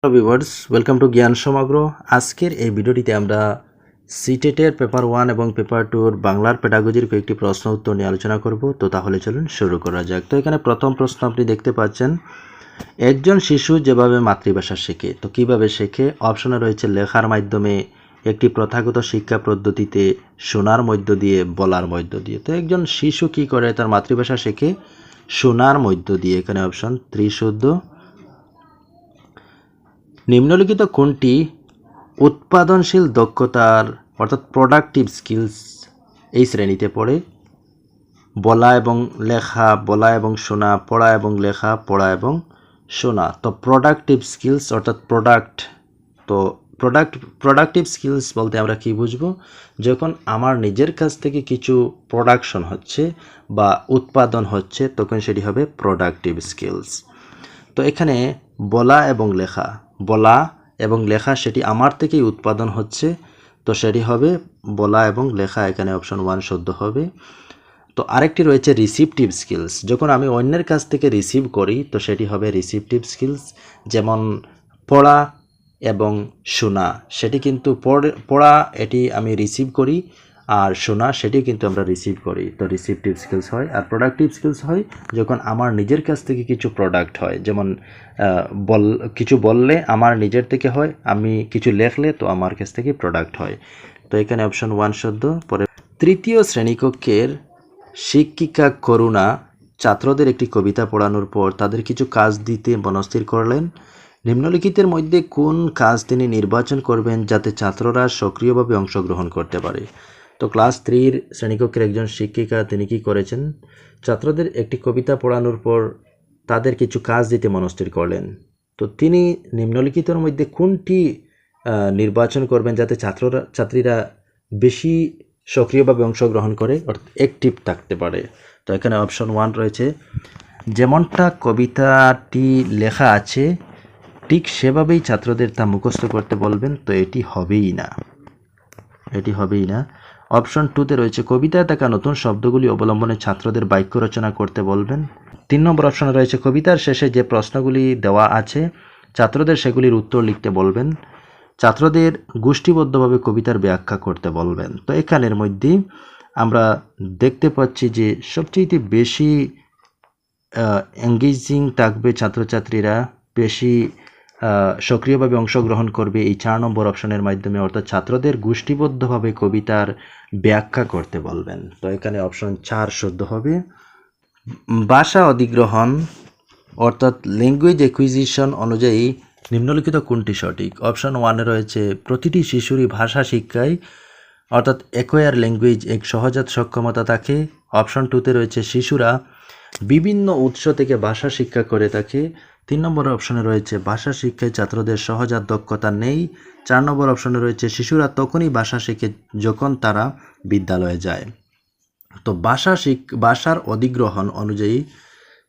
Hello viewers, welcome to জ্ঞান সমগ্র। আজকের এই ভিডিওটিতে আমরা সিটেটের পেপার 1 এবং পেপার 2 বাংলার পেডাগজির কয়েকটি প্রশ্ন উত্তর নিয়ে আলোচনা করব। তো তাহলে চলুন শুরু করা যাক। তো এখানে প্রথম প্রশ্ন আপনি দেখতে পাচ্ছেন, একজন শিশু যেভাবে মাতৃভাষা শেখে, তো কিভাবে শেখে? অপশনে রয়েছে লেখার মাধ্যমে, একটি প্রথাগত শিক্ষা পদ্ধতিতে, শোনার মধ্য দিয়ে, বলার মধ্য দিয়ে। তো একজন শিশু কি করে তার মাতৃভাষা শেখে? শোনার মধ্য দিয়ে। এখানে অপশন 3 শুদ্ধ। নিম্নলিখিত কোনটি উৎপাদনশীল দক্ষতার অর্থাৎ প্রোডাক্টিভ স্কিলস এই শ্রেণীতে পড়ে? বলা এবং লেখা, বলা এবং শোনা, পড়া এবং লেখা, পড়া এবং শোনা। তো প্রোডাক্টিভ স্কিলস অর্থাৎ প্রোডাক্ট, তো প্রোডাক্টিভ স্কিলস বলতে আমরা কি বুঝবো? যখন আমার নিজের কাছ থেকে কিছু প্রোডাকশন হচ্ছে বা উৎপাদন হচ্ছে, তখন সেটি হবে প্রোডাক্টিভ স্কিলস। তো এখানে বলা এবং লেখা সেটি আমার থেকেই উৎপাদন হচ্ছে, তো সেটি হবে বলা এবং লেখা। এখানে অপশন 1 শুদ্ধ হবে। তো আরেকটি রয়েছে রিসিপটিভ স্কিলস। যখন আমি অন্যের কাছ থেকে রিসিভ করি, তো সেটি হবে রিসিপটিভ স্কিলস। যেমন পড়া এবং শোনা, সেটি কিন্তু পড়া এটি আমি রিসিভ করি, আর শোনা সেটিও কিন্তু আমরা রিসিভ করি। তো রিসিপটিভ স্কিলস হয়। আর প্রোডাক্টিভ স্কিলস হয় যখন আমার নিজের কাছ থেকে কিছু প্রোডাক্ট হয়, যেমন কিছু বললে আমার নিজের থেকে হয়, আমি কিছু লেখলে তো আমার কাছ থেকে প্রোডাক্ট হয়। তো এখানে অপশন 1 শুদ্ধ। পরে তৃতীয় শ্রেণীকক্ষের শিক্ষিকা করুণা ছাত্রদের একটি কবিতা পড়ানোর পর তাদের কিছু কাজ দিতে মনস্থির করলেন। নিম্নলিখিতের মধ্যে কোন কাজ তিনি নির্বাচন করবেন যাতে ছাত্ররা সক্রিয়ভাবে অংশগ্রহণ করতে পারে? তো ক্লাস 3 শ্রেণীকক্ষের একজন শিক্ষিকা তিনি কি করেছেন? ছাত্রদের একটি কবিতা পড়ানোর পর তাদের কিছু কাজ দিতে মনস্থির করলেন। তো তিনি নিম্নলিখিতের মধ্যে কোনটি নির্বাচন করবেন যাতে ছাত্রীরা বেশি সক্রিয়ভাবে অংশগ্রহণ করে, অর্থাৎ অ্যাক্টিভ থাকতে পারে? তো এখানে অপশন 1 রয়েছে, যেমনটা কবিতাটি লেখা আছে ঠিক সেভাবেই ছাত্রদের তা মুখস্থ করতে বলবেন। তো এটি হবেই না। অপশন 2তে রয়েছে, কবিতায় থাকা নতুন শব্দগুলি অবলম্বনে ছাত্রদের বাক্য রচনা করতে বলবেন। 3 নম্বর অপশনে রয়েছে, কবিতার শেষে যে প্রশ্নগুলি দেওয়া আছে ছাত্রদের সেগুলির উত্তর লিখতে বলবেন। ছাত্রদের গোষ্ঠীবদ্ধভাবে কবিতার ব্যাখ্যা করতে বলবেন। তো এখানের মধ্যে আমরা দেখতে পাচ্ছি যে সবচেয়ে বেশি এঙ্গেজিং থাকবে, ছাত্রছাত্রীরা বেশি সক্রিয়ভাবে অংশগ্রহণ করবে এই 4 নম্বর অপশনের মাধ্যমে, অর্থাৎ ছাত্রদের গোষ্ঠীবদ্ধভাবে কবিতার ব্যাখ্যা করতে বলবেন। তো এখানে অপশন 4 শুদ্ধ হবে। ভাষা অধিগ্রহণ অর্থাৎ ল্যাঙ্গুয়েজ অ্যাকুইজিশন অনুযায়ী নিম্নলিখিত কোনটি সঠিক? অপশন 1 রয়েছে, প্রতিটি শিশুরই ভাষা শিক্ষায় অর্থাৎ অ্যাকোয়ার ল্যাঙ্গুয়েজ এক সহজাত সক্ষমতা থাকে। অপশন 2তে রয়েছে, শিশুরা বিভিন্ন উৎস থেকে ভাষা শিক্ষা করে থাকে। 3 নম্বর অপশনে রয়েছে, ভাষা শিক্ষায় ছাত্রদের সহজাত দক্ষতা নেই। 4 নম্বর অপশনে রয়েছে, শিশুরা তখনই ভাষা শেখে যখন তারা বিদ্যালয়ে যায়। তো ভাষার অধিগ্রহণ অনুযায়ী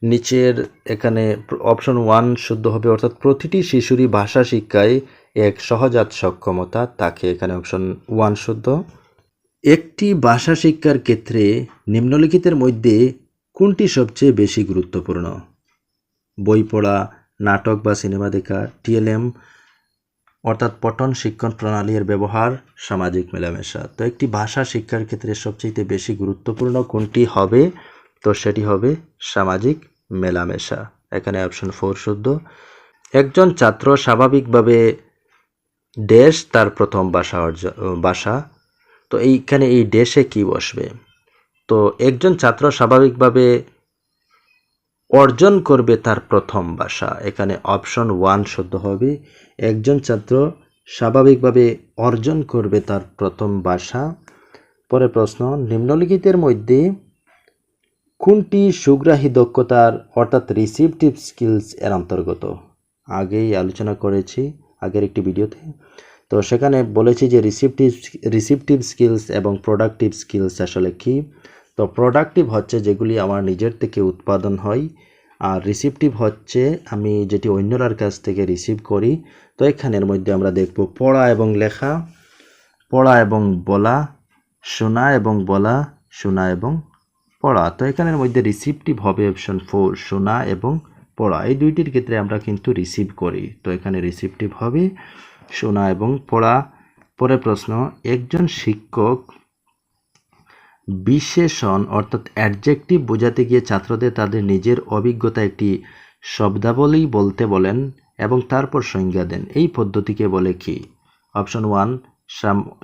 নিচের এখানে অপশন 1 শুদ্ধ হবে, অর্থাৎ প্রতিটি শিশুরই ভাষা শিক্ষায় এক সহজাত সক্ষমতা থাকে। এখানে অপশন 1 শুদ্ধ। একটি ভাষা শিক্ষার ক্ষেত্রে নিম্নলিখিতের মধ্যে কোনটি সবচেয়ে বেশি গুরুত্বপূর্ণ? বই পড়া, নাটক বা সিনেমা দেখা, টিএলএম অর্থাৎ পঠন শিক্ষণ প্রণালীর ব্যবহার, সামাজিক মেলামেশা। তো একটি ভাষা শিক্ষার ক্ষেত্রে সবচেয়ে বেশি গুরুত্বপূর্ণ কোনটি হবে? তো সেটি হবে সামাজিক মেলামেশা। এখানে অপশন 4 শুদ্ধ। একজন ছাত্র স্বাভাবিকভাবে তার প্রথম ভাষা, তো এইখানে এই দেশে কি বসবে? তো একজন ছাত্র স্বাভাবিকভাবে অর্জন করবে তার প্রথম ভাষা। এখানে অপশন 1 শুদ্ধ হবে। একজন ছাত্র স্বাভাবিকভাবে অর্জন করবে তার প্রথম ভাষা। পরের প্রশ্ন, নিম্নলিখিতের মধ্যে কোনটি সুগ্রাহী দক্ষতার অর্থাৎ রিসিপটিভ স্কিলস এর অন্তর্গত? আগেই আলোচনা করেছি আগের একটি ভিডিওতে। তো সেখানে বলেছি যে রিসিপটিভ স্কিলস এবং প্রোডাক্টিভ স্কিলস আসলে কি? তো প্রোডাক্টিভ হচ্ছে যেগুলি আমার নিজের থেকে উৎপাদন হয়, আর রিসিপটিভ হচ্ছে আমি যেটি অন্যরার কাছ থেকে রিসিভ করি। তো এখানের মধ্যে আমরা দেখব পড়া এবং লেখা, পড়া এবং বলা, শোনা এবং বলা, শোনা এবং পড়া। তো এখানের মধ্যে রিসিপটিভ হবে অপশন 4, শোনা এবং পড়া, এই দুইটির ক্ষেত্রে আমরা কিন্তু রিসিভ করি। তো এখানে রিসিপটিভ হবে শোনা এবং পড়া। পরের প্রশ্ন, একজন শিক্ষক বিশেষণ অর্থাৎ অ্যাডজেক্টিভ বোঝাতে গিয়ে ছাত্রদের তাদের নিজের অভিজ্ঞতা একটি শব্দাবলী বলতে বলেন এবং তারপর সংজ্ঞা দেন। এই পদ্ধতিকে বলে কি? অপশন 1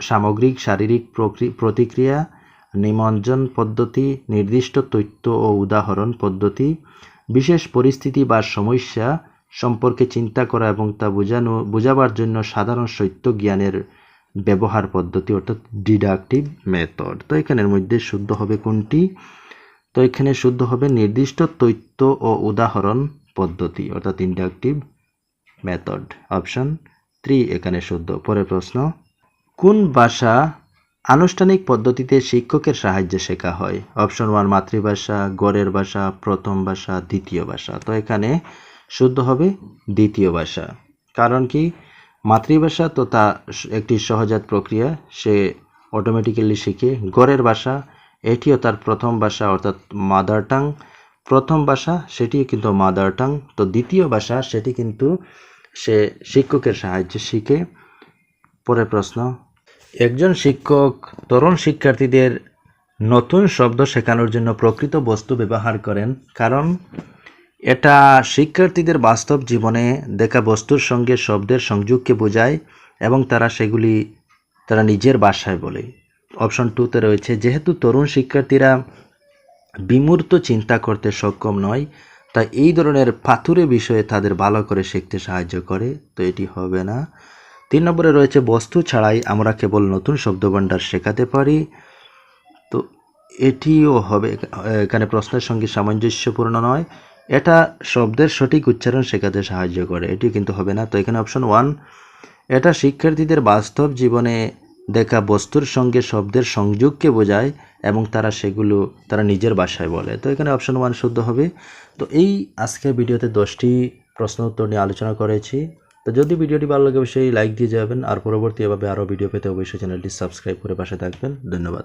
সামগ্রিক শারীরিক প্রতিক্রিয়া, নিমজ্জন পদ্ধতি, নির্দিষ্ট তথ্য ও উদাহরণ পদ্ধতি, বিশেষ পরিস্থিতি বা সমস্যা সম্পর্কে চিন্তা করা এবং তা বোঝাবার জন্য সাধারণ সত্য জ্ঞানের ব্যবহার পদ্ধতি অর্থাৎ ডিডাকটিভ মেথড। তো এখানের মধ্যে শুদ্ধ হবে কোনটি? তো এখানে শুদ্ধ হবে নির্দিষ্ট তথ্য ও উদাহরণ পদ্ধতি অর্থাৎ ইন্ডাকটিভ মেথড। অপশন 3 এখানে শুদ্ধ। পরের প্রশ্ন, কোন ভাষা আনুষ্ঠানিক পদ্ধতিতে শিক্ষকের সাহায্যে শেখা হয়? অপশন 1 মাতৃভাষা, গড়ের ভাষা, প্রথম ভাষা, দ্বিতীয় ভাষা। তো এখানে শুদ্ধ হবে দ্বিতীয় ভাষা। কারণ কি? মাতৃভাষা তো তা একটি সহজাত প্রক্রিয়া, সে অটোমেটিক্যালি শিখে। গড়ের ভাষা এটিও তার প্রথম ভাষা অর্থাৎ মাদার টাং। প্রথম ভাষা সেটিও কিন্তু মাদার টাং। তো দ্বিতীয় ভাষা সেটি কিন্তু সে শিক্ষকের সাহায্যে শিখে। পরের প্রশ্ন, একজন শিক্ষক তরুণ শিক্ষার্থীদের নতুন শব্দ শেখানোর জন্য প্রকৃত বস্তু ব্যবহার করেন, কারণ এটা শিক্ষার্থীদের বাস্তব জীবনে দেখা বস্তুর সঙ্গে শব্দের সংযোগকে বোঝায় এবং তারা সেগুলি তারা নিজের ভাষায় বলে। অপশন 2তে রয়েছে, যেহেতু তরুণ শিক্ষার্থীরা বিমূর্ত চিন্তা করতে সক্ষম নয়, তাই এই ধরনের পাথুরে বিষয়ে তাদের ভালো করে শিখতে সাহায্য করে। তো এটি হবে না। 3 নম্বরে রয়েছে, বস্তু ছাড়াই আমরা কেবল নতুন শব্দভাণ্ডার শেখাতে পারি। তো এটিও হবে, এখানে প্রশ্নের সঙ্গে সামঞ্জস্যপূর্ণ নয়। এটা শব্দের সঠিক উচ্চারণ শেখাতে সাহায্য করে, এটি কিন্তু হবে না। তো এখানে অপশন 1, এটা শিক্ষার্থীদের বাস্তব জীবনে দেখা বস্তুর সঙ্গে শব্দের সংযোগকে বোঝায় এবং তারা নিজের ভাষায় বলে। তো এখানে অপশন 1 শুদ্ধ হবে। তো এই আজকের ভিডিওতে 10টি প্রশ্ন উত্তর নিয়ে আলোচনা করেছি। তো যদি ভিডিওটি ভালো লাগে অবশ্যই লাইক দিয়ে যাবেন, আর পরবর্তী এভাবে আরও ভিডিও পেতে অবশ্যই চ্যানেলটি সাবস্ক্রাইব করে পাশে থাকবেন। ধন্যবাদ।